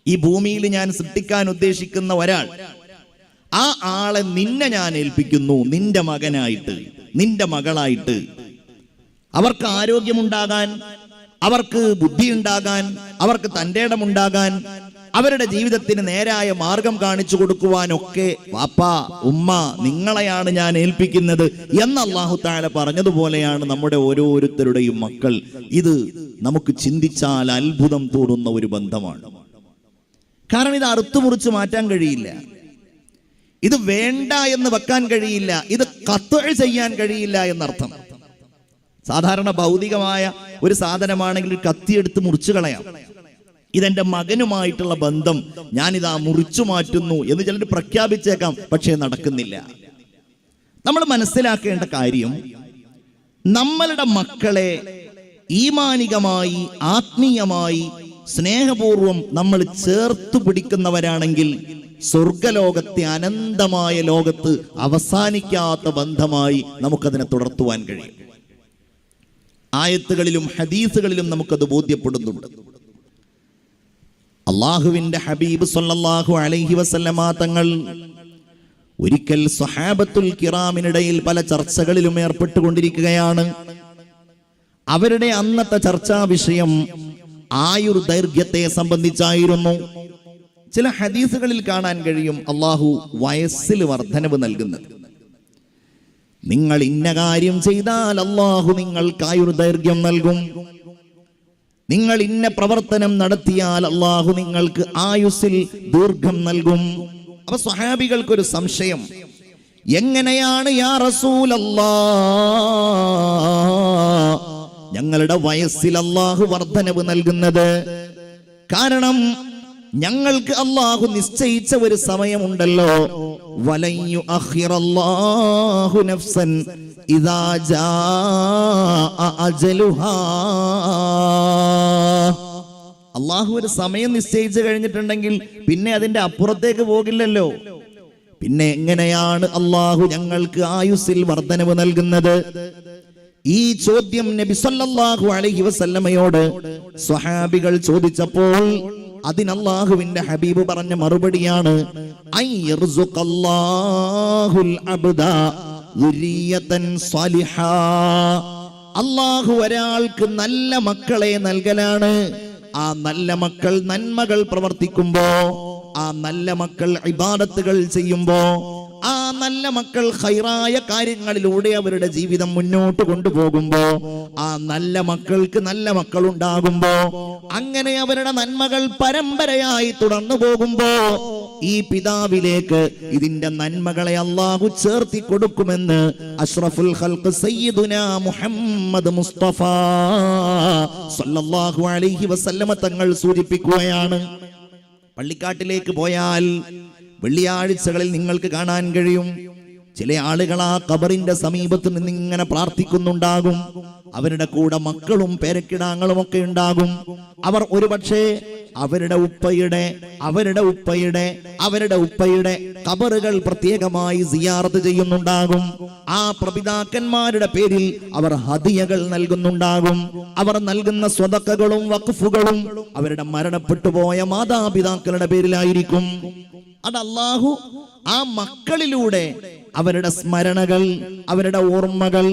ഈ ഭൂമിയിൽ ഞാൻ സൃഷ്ടിക്കാൻ ഉദ്ദേശിക്കുന്ന ഒരാൾ, ആ ആളെ നിന്നെ ഞാൻ ഏൽപ്പിക്കുന്നു, നിന്റെ മകനായിട്ട്, നിന്റെ മകളായിട്ട്. അവർക്ക് ആരോഗ്യമുണ്ടാകാൻ, അവർക്ക് ബുദ്ധിയുണ്ടാകാൻ, അവർക്ക് തൻ്റെ ഇടമുണ്ടാകാൻ, അവരുടെ ജീവിതത്തിന് നേരായ മാർഗം കാണിച്ചു കൊടുക്കുവാനൊക്കെ വാപ്പാ ഉമ്മ നിങ്ങളെയാണ് ഞാൻ ഏൽപ്പിക്കുന്നത് എന്ന് അല്ലാഹു തആല പറഞ്ഞതുപോലെയാണ് നമ്മുടെ ഓരോരുത്തരുടെയും മക്കൾ. ഇത് നമുക്ക് ചിന്തിച്ചാൽ അത്ഭുതം തോന്നുന്ന ഒരു ബന്ധമാണ്. കാരണം ഇത് അറുത്തുമുറിച്ച് മാറ്റാൻ കഴിയില്ല, ഇത് വേണ്ട എന്ന് വെക്കാൻ കഴിയില്ല, ഇത് ഖത്അ് ചെയ്യാൻ കഴിയില്ല എന്നർത്ഥം. സാധാരണ ഭൗതികമായ ഒരു സാധനമാണെങ്കിൽ കത്തിയെടുത്ത് മുറിച്ചു കളയാം. ഇതെന്റെ മകനുമായിട്ടുള്ള ബന്ധം ഞാനിതാ മുറിച്ചു മാറ്റുന്നു എന്ന് ചിലർ പ്രഖ്യാപിച്ചേക്കാം, പക്ഷേ നടക്കുന്നില്ല. നമ്മൾ മനസ്സിലാക്കേണ്ട കാര്യം, നമ്മളുടെ മക്കളെ ഈമാനികമായി ആത്മീയമായി സ്നേഹപൂർവം നമ്മൾ ചേർത്തു പിടിക്കുന്നവരാണെങ്കിൽ സ്വർഗലോകത്തെ അനന്തമായ ലോകത്ത് അവസാനിക്കാത്ത ബന്ധമായി നമുക്കതിനെ തുടർത്തുവാൻ കഴിയും. ആയത്തുകളിലും ഹദീസുകളിലും നമുക്കത് ബോധ്യപ്പെടുന്നുണ്ട്. അള്ളാഹുവിന്റെ ഹബീബ് സല്ലല്ലാഹു അലൈഹി വസല്ലമ തങ്ങൾ ഒരിക്കൽ സ്വഹാബത്തുൽ കിറാമിനിടയിൽ പല ചർച്ചകളിലും ഏർപ്പെട്ടുകൊണ്ടിരിക്കുകയാണ്. അവരുടെ അന്നത്തെ ചർച്ചാ വിഷയം ആയുർദൈർഘ്യത്തെ സംബന്ധിച്ചായിരുന്നു. ചില ഹദീസുകളിൽ കാണാൻ കഴിയും അള്ളാഹു വയസ്സിൽ വർധനവ് നൽകുന്നത്. നിങ്ങൾ ഇന്ന കാര്യം ചെയ്താൽ അള്ളാഹു നിങ്ങൾക്ക് ആയുർദൈർഘ്യം നൽകും, നിങ്ങൾ ഇന്ന പ്രവർത്തനം നടത്തിയാൽ അള്ളാഹു നിങ്ങൾക്ക് ആയുസ്സിൽ ദീർഘം നൽകും. അപ്പൊ സ്വഹാബികൾക്കൊരു സംശയം, എങ്ങനെയാണ് യാ റസൂലല്ലാഹ് ഞങ്ങളുടെ വയസ്സിൽ അള്ളാഹു വർധനവ് നൽകുന്നത്? കാരണം ഞങ്ങൾക്ക് അള്ളാഹു നിശ്ചയിച്ച ഒരു സമയമുണ്ടല്ലോ, വലൻ യുഅഖിറല്ലാഹു നഫ്സൻ ഇദാ ജാഅ അജലുഹാ. അള്ളാഹു ഒരു സമയം നിശ്ചയിച്ചു കഴിഞ്ഞിട്ടുണ്ടെങ്കിൽ പിന്നെ അതിന്റെ അപ്പുറത്തേക്ക് പോകില്ലല്ലോ. പിന്നെ എങ്ങനെയാണ് അള്ളാഹു ഞങ്ങൾക്ക് ആയുസ്സിൽ വർധനവ് നൽകുന്നത്? ഈ ചോദ്യം നബി സല്ലല്ലാഹു അലൈഹി വസല്ലമയോട് സ്വഹാബികൾ ചോദിച്ചപ്പോൾ അതിന് അല്ലാഹുവിന്റെ ഹബീബ് പറഞ്ഞ മറുപടിയാണ്, അയ്യർസുഖല്ലാഹുൽ അബ്ദ ദുരിയതൻ സാലിഹാ. അല്ലാഹു ഒരാൾക്ക് നല്ല മക്കളെ നൽകലാണ്. ആ നല്ല മക്കൾ നന്മകൾ പ്രവർത്തിക്കുമ്പോ, ആ നല്ല മക്കൾ ഇബാദത്തുകൾ ചെയ്യുമ്പോ, ആ നല്ല മക്കൾ ഖൈറായ കാര്യങ്ങളിലൂടെ അവരുടെ ജീവിതം മുന്നോട്ട് കൊണ്ടുപോകുമ്പോ, ആ നല്ല മക്കൾക്ക് നല്ല മക്കൾ ഉണ്ടാകുമ്പോ, അങ്ങനെ അവരുടെ നന്മകൾ പരമ്പരയായി തുടർന്നു പോകുമ്പോ ഈ പിതാവിലേക്ക് ഇതിന്റെ നന്മകളെ അല്ലാഹു ചേർത്തി കൊടുക്കുമെന്ന് അഷ്റഫുൽ ഖൽഖ് സയ്യിദുനാ മുഹമ്മദ് മുസ്തഫ സല്ലല്ലാഹു അലൈഹി വസല്ലമ തങ്ങൾ സൂചിപ്പിക്കുകയാണ്. പള്ളിക്കാട്ടിലേക്ക് പോയാൽ വെള്ളിയാഴ്ചകളിൽ നിങ്ങൾക്ക് കാണാൻ കഴിയും, ചില ആളുകൾ ആ ഖബറിന്റെ സമീപത്ത് നിന്ന് ഇങ്ങനെ പ്രാർത്ഥിക്കുന്നുണ്ടാകും. അവരുടെ കൂടെ മക്കളും പേരക്കിടാങ്ങളും ഒക്കെ ഉണ്ടാകും. അവർ ഒരുപക്ഷെ അവരുടെ ഉപ്പയുടെ ഖബറുകൾ പ്രത്യേകമായി സിയാറത്ത് ചെയ്യുന്നുണ്ടാകും. ആ പ്രപിതാക്കന്മാരുടെ പേരിൽ അവർ ഹദിയകൾ നൽകുന്നുണ്ടാകും. അവർ നൽകുന്ന സ്വതക്കകളും വഖഫുകളും അവരുടെ മരണപ്പെട്ടുപോയ മാതാപിതാക്കളുടെ പേരിലായിരിക്കും. അത് അല്ലാഹു ആ മക്കളിലൂടെ അവരുടെ സ്മരണകൾ, അവരുടെ ഓർമ്മകൾ,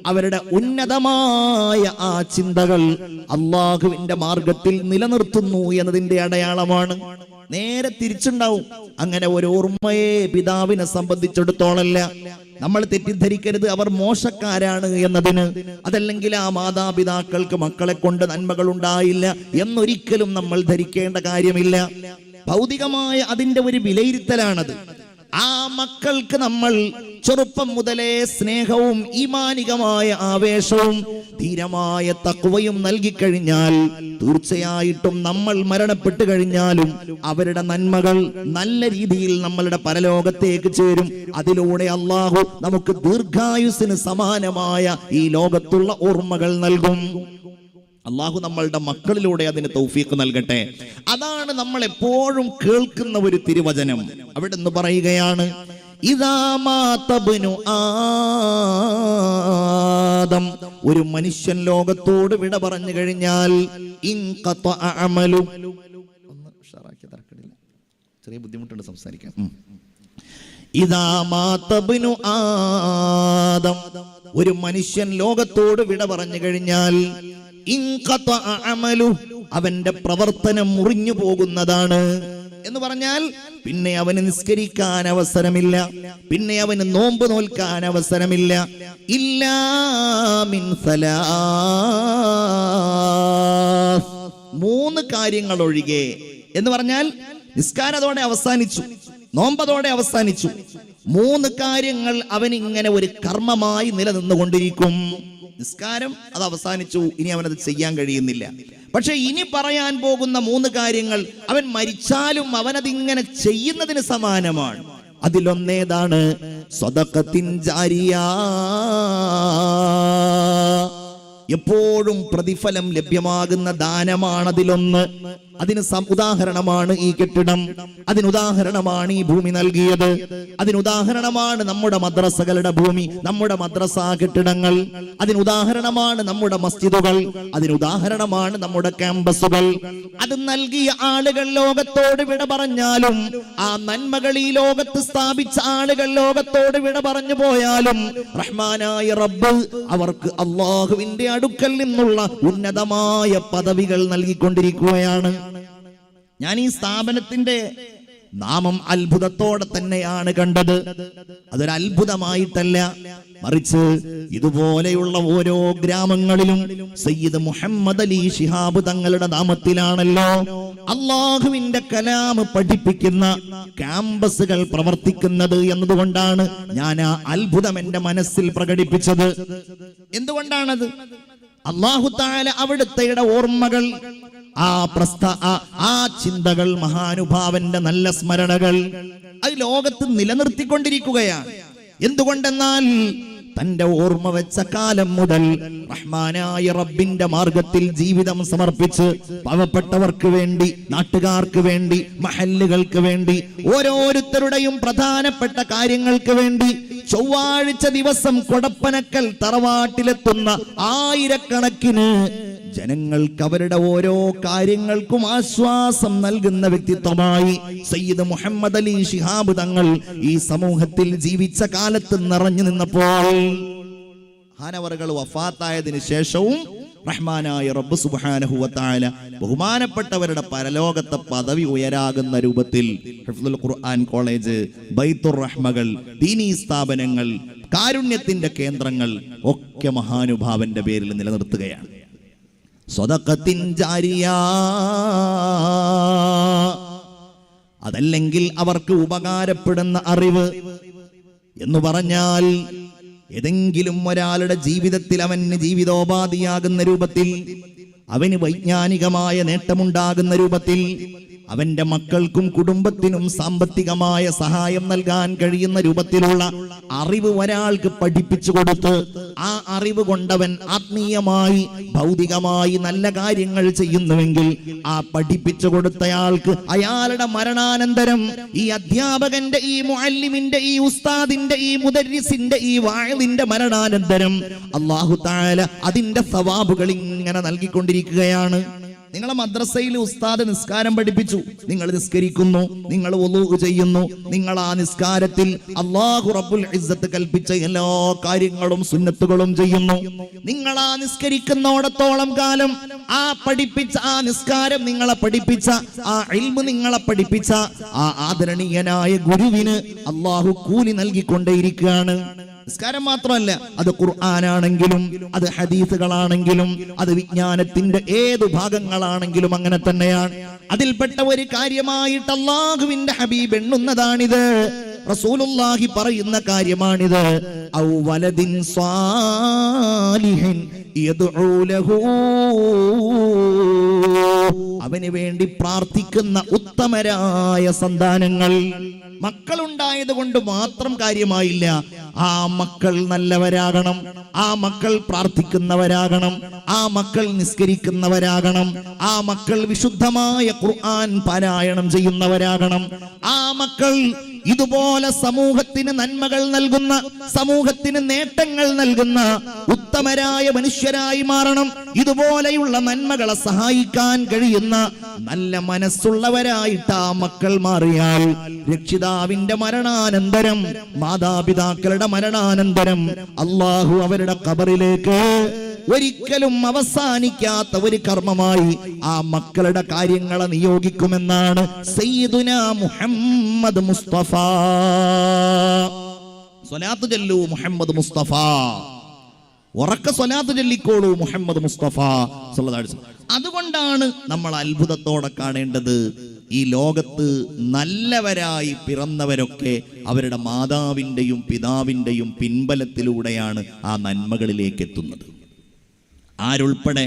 അവരുടെ ഉന്നതമായ ആ ചിന്തകൾ അല്ലാഹുവിന്റെ മാർഗത്തിൽ നിലനിർത്തുന്നു എന്നതിന്റെ അടയാളമാണ്. നേരെ തിരിച്ചുണ്ടാവും. അങ്ങനെ ഒരു ഓർമ്മയെ പിതാവിനെ സംബന്ധിച്ചിടത്തോളല്ല. നമ്മൾ തെറ്റിദ്ധരിക്കരുത് അവർ മോശക്കാരാണ് എന്നതിന്, അതല്ലെങ്കിൽ ആ മാതാപിതാക്കൾക്ക് മക്കളെ കൊണ്ട് നന്മകൾ ഉണ്ടായില്ല എന്നൊരിക്കലും നമ്മൾ ധരിക്കേണ്ട കാര്യമില്ല. ഭൗതികമായ അതിന്റെ ഒരു വിലയിരുത്തലാണത്. ആ മക്കൾക്ക് നമ്മൾ ചെറുപ്പം മുതലേ സ്നേഹവും ഈമാനികമായ ആവേശവും ധീരമായ തഖ്വയും നൽകിക്കഴിഞ്ഞാൽ തീർച്ചയായിട്ടും നമ്മൾ മരണപ്പെട്ടു കഴിഞ്ഞാലും അവരുടെ നന്മകൾ നല്ല രീതിയിൽ നമ്മളുടെ പരലോകത്തേക്ക് ചേരും. അതിലൂടെ അല്ലാഹു നമുക്ക് ദീർഘായുസ്സിന് സമാനമായ ഈ ലോകത്തുള്ള ഓർമ്മകൾ നൽകും. അള്ളാഹു നമ്മളുടെ മക്കളിലൂടെ അതിന് തൗഫീഖ് നൽകട്ടെ. അതാണ് നമ്മൾ എപ്പോഴും കേൾക്കുന്ന ഒരു തിരുവചനം. അവിടെ നിന്ന് പറയുകയാണ്, ഇദാ മാത ഇബ്നു ആദം, ഒരു മനുഷ്യൻ ലോകത്തോട് വിട പറഞ്ഞു കഴിഞ്ഞാൽ ഇൻഖതഅ അമലു. ഉഷാറാക്കിയ തരക്കടില്ല, ചെറിയ ബുദ്ധിമുട്ടുണ്ട് സംസാരിക്കാൻ. ഇദാ മാതബ്നു ആദം, ഒരു മനുഷ്യൻ ലോകത്തോട് വിട പറഞ്ഞു കഴിഞ്ഞാൽ ഇൻഖതഅ അമലു, അവന്റെ പ്രവർത്തനം മുറിഞ്ഞു പോകുന്നതാണ് എന്ന് പറഞ്ഞാൽ പിന്നെ അവന് നിസ്കരിക്കാൻ അവസരമില്ല, പിന്നെ അവന് നോമ്പ് നോൽക്കാൻ അവസരമില്ല. ഇല്ലാ മിൻ സലാസ്, 3 കാര്യങ്ങൾ ഒഴികെ എന്ന് പറഞ്ഞാൽ നിസ്കാരത്തോടെ അവസാനിച്ചു, നോമ്പതോടെ അവസാനിച്ചു. 3 കാര്യങ്ങൾ അവനിങ്ങനെ ഒരു കർമ്മമായി നിലനിന്നുകൊണ്ടിരിക്കും. നിസ്കാരം അത് അവസാനിച്ചു, ഇനി അവനത് ചെയ്യാൻ കഴിയുന്നില്ല. പക്ഷെ ഇനി പറയാൻ പോകുന്ന 3 കാര്യങ്ങൾ അവൻ മരിച്ചാലും അവനതിങ്ങനെ ചെയ്യുന്നതിന് സമാനമാണ്. അതിലൊന്നേതാണ്? സദഖത്തിൻ ജാരിയ, എപ്പോഴും പ്രതിഫലം ലഭ്യമാകുന്ന ദാനമാണ് അതിലൊന്ന്. അതിന് ഉദാഹരണമാണ് ഈ കെട്ടിടം, അതിനുദാഹരണമാണ് ഈ ഭൂമി നൽകിയത്, അതിനുദാഹരണമാണ് നമ്മുടെ മദ്രസകളുടെ ഭൂമി, നമ്മുടെ മദ്രസാ കെട്ടിടങ്ങൾ, അതിനുദാഹരണമാണ് നമ്മുടെ മസ്ജിദുകൾ, അതിനുദാഹരണമാണ് നമ്മുടെ ക്യാമ്പസുകൾ. അത് നൽകിയ ആളുകൾ ലോകത്തോട് വിട പറഞ്ഞാലും, ആ നന്മകൾ ഈ ലോകത്ത് സ്ഥാപിച്ച ആളുകൾ ലോകത്തോട് വിട പറഞ്ഞു പോയാലും റഹ്മാനായ റബ്ബ് അവർക്ക് അല്ലാഹുവിന്റെ അടുക്കൽ നിന്നുള്ള ഉന്നതമായ പദവികൾ നൽകിക്കൊണ്ടിരിക്കുകയാണ്. ഞാൻ ഈ സ്ഥാപനത്തിന്റെ നാമം അത്ഭുതത്തോടെ തന്നെയാണ് കണ്ടത്. അതൊരു അത്ഭുതമായിട്ടല്ല, മറിച്ച് ഇതുപോലെയുള്ള ഓരോ ഗ്രാമങ്ങളിലും സയ്യിദ് മുഹമ്മദ് അലി ശിഹാബ് തങ്ങളുടെ നാമത്തിലാണല്ലോ അല്ലാഹുവിന്റെ കലാം പഠിപ്പിക്കുന്ന ക്യാമ്പസുകൾ പ്രവർത്തിക്കുന്നത് എന്നതുകൊണ്ടാണ് ഞാൻ ആ അത്ഭുതം എന്റെ മനസ്സിൽ പ്രകടിപ്പിച്ചത്. എന്തുകൊണ്ടാണത്? അല്ലാഹു തആല അവിടുത്തെ ഓർമ്മകൾ, ആ ചിന്തകൾ, മഹാനുഭാവന്റെ നല്ല സ്മരണകൾ അത് ലോകത്ത് നിലനിർത്തിക്കൊണ്ടിരിക്കുകയാണ്. എന്തുകൊണ്ടെന്നാൽ തന്റെ ഓർമ്മ വെച്ച കാലം മുതൽ റഹ്മാനായ റബ്ബിന്റെ മാർഗത്തിൽ ജീവിതം സമർപ്പിച്ച് പാവപ്പെട്ടവർക്ക് വേണ്ടി, നാട്ടുകാർക്ക് വേണ്ടി, മഹല്ലുകൾക്ക് വേണ്ടി, ഓരോരുത്തരുടെയും പ്രധാനപ്പെട്ട കാര്യങ്ങൾക്ക് വേണ്ടി ചൊവ്വാഴ്ച ദിവസം കൊടപ്പനക്കൽ തറവാട്ടിലെത്തുന്ന ആയിരക്കണക്കിന് ജനങ്ങൾക്ക് അവരുടെ ഓരോ കാര്യങ്ങൾക്കും ആശ്വാസം നൽകുന്ന വ്യക്തിത്വമായി സയ്യിദ് മുഹമ്മദ് അലി ശിഹാബ് തങ്ങൾ ഈ സമൂഹത്തിൽ ജീവിച്ച കാലത്ത് നിറഞ്ഞു നിന്നപ്പോൾ ഹാനവറുകൾ വഫാത്തായതിനു ശേഷവും റഹ്മാനായ റബ്ബ് സുബ്ഹാനഹു വ തആല ബഹുമാനപ്പെട്ടവരുടെ പരലോകത്തെ പദവി ഉയരാകുന്ന രൂപത്തിൽ ഹിഫ്ദുൽ ഖുർആൻ കോളേജ്, ബൈത്തുർ റഹ്മകൾ, ദീനീ സ്ഥാപനങ്ങൾ, കാരുണ്യത്തിന്റെ കേന്ദ്രങ്ങൾ ഒക്കെ മഹാനുഭാവന്റെ പേരിൽ നിലനിർത്തുകയാണ്. സദഖത്തിൻ ജാരിയ, അതല്ലെങ്കിൽ അവർക്ക് ഉപകാരപ്പെടുന്ന അറിവ് എന്ന് പറഞ്ഞാൽ ഏതെങ്കിലും ഒരാളുടെ ജീവിതത്തിൽ അവന് ജീവിതോപാധിയാകുന്ന രൂപത്തിൽ, അവന് വൈജ്ഞാനികമായ നേട്ടമുണ്ടാകുന്ന രൂപത്തിൽ, അവന്റെ മക്കൾക്കും കുടുംബത്തിനും സാമ്പത്തികമായ സഹായം നൽകാൻ കഴിയുന്ന രൂപത്തിലുള്ള അറിവ് ഒരാൾക്ക് പഠിപ്പിച്ചു കൊടുത്ത് ആ അറിവ് കൊണ്ടവൻ ആത്മീയമായി, ഭൗതികമായി നല്ല കാര്യങ്ങൾ ചെയ്യുന്നുവെങ്കിൽ ആ പഠിപ്പിച്ചു കൊടുത്തയാൾക്ക് അയാളുടെ മരണാനന്തരം ഈ അധ്യാപകന്റെ, ഈ മുഅല്ലിമിന്റെ, ഈ ഉസ്താദിന്റെ, ഈ മുദർരിസിന്റെ, ഈ വാഇദിന്റെ മരണാനന്തരം അല്ലാഹു തആല അതിന്റെ സവാബുകൾ ഇങ്ങനെ നൽകിക്കൊണ്ടിരിക്കുകയാണ്. നിങ്ങളെ മദ്രസയിൽ ഉസ്താദ് നിസ്കാരം പഠിപ്പിച്ചു, നിങ്ങൾ നിസ്കരിക്കുന്നു, നിങ്ങൾ വുളൂ ചെയ്യുന്നു, നിങ്ങൾ ആ നിസ്കാരത്തിൽ അല്ലാഹു റബ്ബുൽ ഇസ്സത്ത് കൽപ്പിച്ച എല്ലാ കാര്യങ്ങളും സുന്നത്തുകളും ചെയ്യുന്നു. നിങ്ങൾ ആ നിസ്കരിക്കുന്നോടത്തോളം കാലം ആ പഠിപ്പിച്ച ആ നിസ്കാരം നിങ്ങളെ പഠിപ്പിച്ച ആ ഇൽമ് നിങ്ങളെ പഠിപ്പിച്ച ആ ആദരണീയനായ ഗുരുവിന് അല്ലാഹു കൂലി നൽകിക്കൊണ്ടേയിരിക്കുകയാണ്. നിസ്കാരം മാത്രമല്ല, അത് ഖുർആനാണെങ്കിലും, അത് ഹദീസുകളാണെങ്കിലും, അത് വിജ്ഞാനത്തിന്റെ ഏതു ഭാഗങ്ങളാണെങ്കിലും അങ്ങനെ തന്നെയാണ്. അതിൽപ്പെട്ട ഒരു കാര്യമായിട്ട് അല്ലാഹുവിന്റെ ഹബീബ് എണ്ണുന്നതാണിത്. റസൂലുള്ളാഹി പറയുന്ന കാര്യമാണിത്. ഔ വലദിൻ സ്വാലിഹിൻ യദ്ഉ ലഹു, അവന് വേണ്ടി പ്രാർത്ഥിക്കുന്ന ഉത്തമരായ സന്താനങ്ങൾ. മക്കളുണ്ടായത് കൊണ്ട് മാത്രം കാര്യമായില്ല, ആ മക്കൾ നല്ലവരാകണം, ആ മക്കൾ പ്രാർത്ഥിക്കുന്നവരാകണം, ആ മക്കൾ നിസ്കരിക്കുന്നവരാകണം, ആ മക്കൾ വിശുദ്ധമായ ഖുർആൻ പാരായണം ചെയ്യുന്നവരാകണം, ആ മക്കൾ ഇതുപോലെ സമൂഹത്തിന് നന്മകൾ നൽകുന്ന, സമൂഹത്തിന് നേട്ടങ്ങൾ നൽകുന്ന ഉത്തമരായ മനുഷ്യരായി മാറണം. ഇതുപോലെയുള്ള നന്മകളെ സഹായിക്കാൻ കഴിയുന്ന നല്ല മനസ്സുള്ളവരായിട്ട് ആ മക്കൾ മാറിയാൽ രക്ഷിതാവിന്റെ മരണാനന്തരം, മാതാപിതാക്കളുടെ മരണാനന്തരം അള്ളാഹു അവരുടെ ഖബറിലേക്ക് ഒരിക്കലും അവസാനിക്കാത്ത ഒരു കർമ്മമായി ആ മക്കളുടെ കാര്യങ്ങളെ നിയോഗിക്കുമെന്നാണ് സയ്യിദുനാ മുഹമ്മദ് മുസ്തഫ. സ്വലാത്ത് ചൊല്ലൂ മുഹമ്മദ് മുസ്തഫ, ഉറക്ക സ്വലാത്ത് ചൊല്ലിക്കോളൂ മുഹമ്മദ് മുസ്തഫ സല്ലല്ലാഹു അലൈഹി വസല്ലം. അതുകൊണ്ടാണ് നമ്മൾ അത്ഭുതത്തോടെ കാണേണ്ടത്, ഈ ലോകത്ത് നല്ലവരായി പിറന്നവരൊക്കെ അവരുടെ മാതാവിൻ്റെയും പിതാവിൻ്റെയും പിൻബലത്തിലൂടെയാണ് ആ നന്മകളിലേക്ക് എത്തുന്നത്. ആരുൾപ്പെടെ?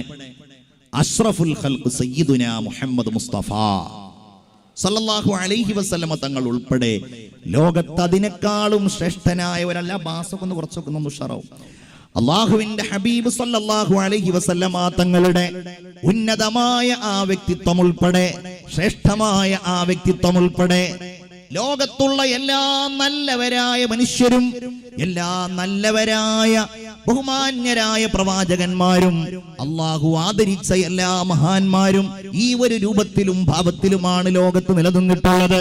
അഷ്റഫുൽ ഖൽഖ് സയ്യിദുനാ മുഹമ്മദ് മുസ്തഫ സല്ലല്ലാഹു അലൈഹി വസല്ലമ തങ്ങൾ ഉൾപ്പെടെ ലോകത്ത് അതിനേക്കാളും ശ്രേഷ്ഠനായവരല്ല. ബാസൊക്കെ കുറച്ചൊക്കെ ഒന്ന് ഉഷാറാവും. അള്ളാഹുവിന്റെ ഹബീബ് സല്ലല്ലാഹു അലൈഹി വസല്ലമ തങ്ങളുടെ ഉന്നതമായ ആ വ്യക്തിത്വം ഉൾപ്പെടെ, ശ്രേഷ്ഠമായ ആ വ്യക്തിത്വം ഉൾപ്പെടെ ലോകത്തുള്ള എല്ലാ നല്ലവരായ മനുഷ്യരും, എല്ലാ നല്ലവരായ ബഹുമാന്യരായ പ്രവാചകന്മാരും, അള്ളാഹു ആദരിച്ച എല്ലാ മഹാന്മാരും ഈ ഒരു രൂപത്തിലും ഭാവത്തിലുമാണ് ലോകത്ത് നിലനിന്നിട്ടുള്ളത്.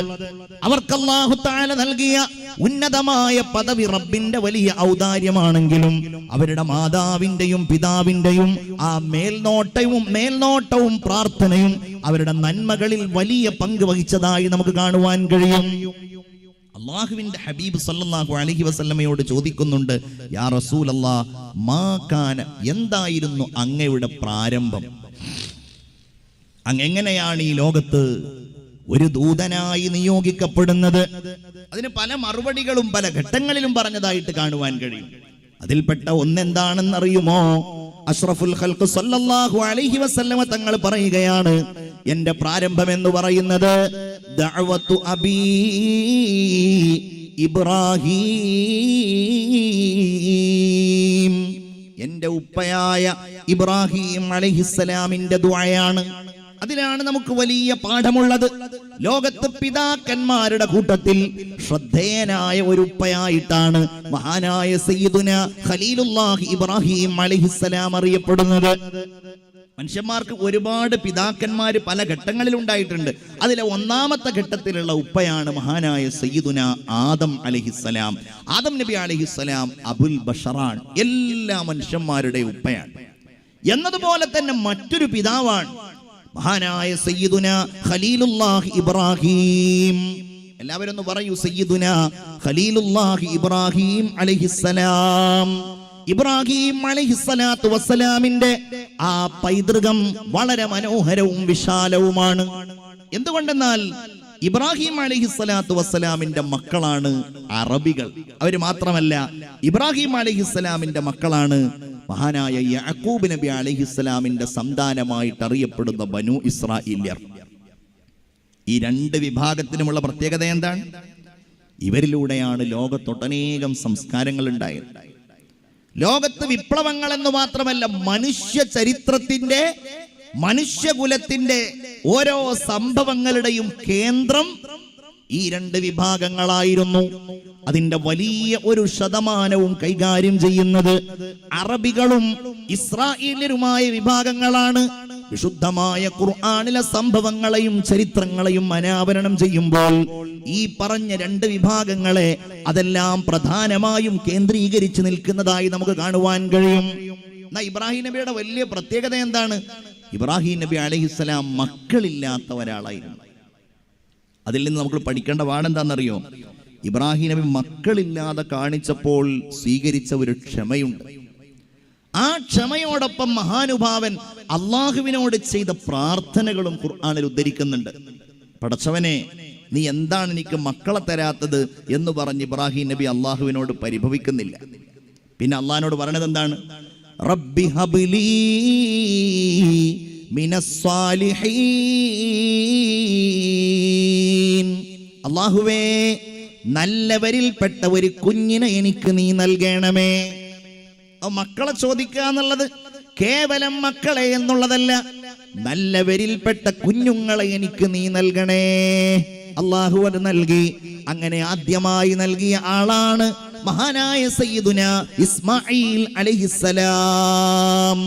അവർക്ക് അല്ലാഹു തആല നൽകിയ ഉന്നതമായ പദവി റബ്ബിന്റെ വലിയ ഔദാര്യമാണെങ്കിലും അവരുടെ മാതാവിന്റെയും പിതാവിന്റെയും ആ മേൽനോട്ടവും പ്രാർത്ഥനയും അവരുടെ നന്മകളിൽ വലിയ പങ്ക് വഹിച്ചതായി നമുക്ക് കാണുവാൻ കഴിയും. അള്ളാഹുവിന്റെ ഹബീബ് സല്ലല്ലാഹു അലൈഹി വസല്ലമയോട് ചോദിക്കുന്നുണ്ട്, യാ റസൂലല്ലാഹ്, മാ കാന, എന്തായിരുന്നു അങ്ങയുടെ പ്രാരംഭം? അങ്ങെങ്ങനെയാണ് ഈ ലോകത്ത് ഒരു ദൂതനായി നിയോഗിക്കപ്പെടുന്നത്? അതിന് പല മറുപടികളും പല ഘട്ടങ്ങളിലും പറഞ്ഞതായിട്ട് കാണുവാൻ കഴിയും. അതിൽപ്പെട്ട ഒന്നെന്താണെന്നറിയുമോ? അഷ്റഫുൽ ഖൽഖ് സല്ലല്ലാഹു അലൈഹി വസല്ലമ തങ്ങൾ പറയുകയാണ്, എന്റെ പ്രാരംഭം എന്ന് പറയുന്നത് ദഅവത്തു അബീ ഇബ്രാഹീം, എന്റെ ഉപ്പയായ ഇബ്രാഹിം അലൈഹിസ്സലാമിന്റെ ദുആയാണ്. അതിലാണ് നമുക്ക് വലിയ പാഠമുള്ളത്. ലോകത്ത് പിതാക്കന്മാരുടെ കൂട്ടത്തിൽ ശ്രദ്ധേയനായ ഒരു ഉപ്പയായിട്ടാണ് മഹാനായ സയ്യിദുനാ ഖലീലുല്ലാഹി ഇബ്രാഹിം അലൈഹിസ്സലാം അറിയപ്പെടുന്നത്. മനുഷ്യന്മാർക്ക് ഒരുപാട് പിതാക്കന്മാർ പല ഘട്ടങ്ങളിൽ ഉണ്ടായിട്ടുണ്ട്. അതിലെ ഒന്നാമത്തെ ഘട്ടത്തിലുള്ള ഉപ്പയാണ് മഹാനായ സയ്യിദുനാ ആദം അലൈഹിസ്സലാം. ആദം നബി അലൈഹിസ്സലാം അബുൽ ബഷറാൻ, എല്ലാ മനുഷ്യന്മാരുടെ ഉപ്പയാണ്. എന്നതുപോലെ തന്നെ മറ്റൊരു പിതാവാണ് മഹാനായ സയ്യിദുനാ ഖലീലുല്ലാഹി ഇബ്രാഹിം. എല്ലാവരും ഒന്ന് പറയൂ, സയ്യിദുനാ ഖലീലുല്ലാഹി ഇബ്രാഹിം അലൈഹിസ്സലാം. ഇബ്രാഹിം അലൈഹിസ്സലാത്തു വസ്സലാമിന്റെ ആ പൈതൃകം വളരെ മനോഹരവും വിശാലവുമാണ്. എന്തുകൊണ്ടെന്നാൽ ഇബ്രാഹിം അലൈഹിസ്സലാത്തു വസ്സലാമിന്റെ മക്കളാണ് അറബികൾ. അവര് മാത്രമല്ല, ഇബ്രാഹിം അലൈഹിസ്സലാമിന്റെ മക്കളാണ് മഹാനായ യാക്കൂബ് നബി അലൈഹിസ്സലാമിന്റെ സന്താനമായിട്ട് അറിയപ്പെടുന്ന ബനു ഇസ്രായേല്യർ. ഈ രണ്ട് വിഭാഗത്തിനുമുള്ള പ്രത്യേകത എന്താണ്? ഇവരിലൂടെയാണ് ലോകത്തൊട്ടനേകം സംസ്കാരങ്ങൾ ഉണ്ടായത്. ലോകത്ത് വിപ്ലവങ്ങൾ എന്ന് മാത്രമല്ല, മനുഷ്യ ചരിത്രത്തിന്റെ, മനുഷ്യകുലത്തിന്റെ ഓരോ സംഭവങ്ങളുടെയും കേന്ദ്രം ഈ രണ്ട് വിഭാഗങ്ങളായിരുന്നു. അതിന്റെ വലിയ ഒരു ശതമാനവും കൈകാര്യം ചെയ്യുന്നത് അറബികളും ഇസ്രായേല്യരുമായ വിഭാഗങ്ങളാണ്. വിശുദ്ധമായ ഖുർആനിലെ സംഭവങ്ങളെയും ചരിത്രങ്ങളെയും അനാവരണം ചെയ്യുമ്പോൾ ഈ പറഞ്ഞ രണ്ട് വിഭാഗങ്ങളെ അതെല്ലാം പ്രധാനമായും കേന്ദ്രീകരിച്ച് നിൽക്കുന്നതായി നമുക്ക് കാണുവാൻ കഴിയും. എന്നാ ഇബ്രാഹിം നബിയുടെ വലിയ പ്രത്യേകത എന്താണ്? ഇബ്രാഹിം നബി അലൈഹിസ്സലാം മക്കളില്ലാത്ത ഒരാളായിരുന്നു. അതിൽ നിന്ന് നമുക്ക് പഠിക്കേണ്ട പാടെന്താണെന്നറിയോ? ഇബ്രാഹിം നബി മക്കളില്ലാതെ കാണിച്ചപ്പോൾ സ്വീകരിച്ച ഒരു ക്ഷമയുണ്ട്. ആ ക്ഷമയോടൊപ്പം മഹാനുഭാവൻ അള്ളാഹുവിനോട് ചെയ്ത പ്രാർത്ഥനകളും ഖുർആനിൽ ഉദ്ധരിക്കുന്നുണ്ട്. പടച്ചവനെ, നീ എന്താണ് എനിക്ക് മക്കളെ തരാത്തത് എന്ന് പറഞ്ഞ് ഇബ്രാഹിം നബി അള്ളാഹുവിനോട് പരിഭവിക്കുന്നില്ല. പിന്നെ അള്ളാഹിനോട് പറയണത് എന്താണ്? റബ്ബി ഹബ്ലി മിനസ്സാലിഹീൻ, അള്ളാഹുവേ നല്ലവരിൽപ്പെട്ട ഒരു കുഞ്ഞിനെ എനിക്ക് നീ നൽകണമേ. മക്കളെ ചോദിക്കുക എന്നുള്ളത് കേവലം മക്കളെ എന്നുള്ളതല്ല, നല്ലവരിൽപ്പെട്ട കുഞ്ഞുങ്ങളെ എനിക്ക് നീ നൽകണേ. അല്ലാഹു അത് നൽകി. അങ്ങനെ ആദ്യമായി നൽകിയ ആളാണ് മഹാനായ സയ്യിദുനാ ഇസ്മാഈൽ അലൈഹിസ്സലാം.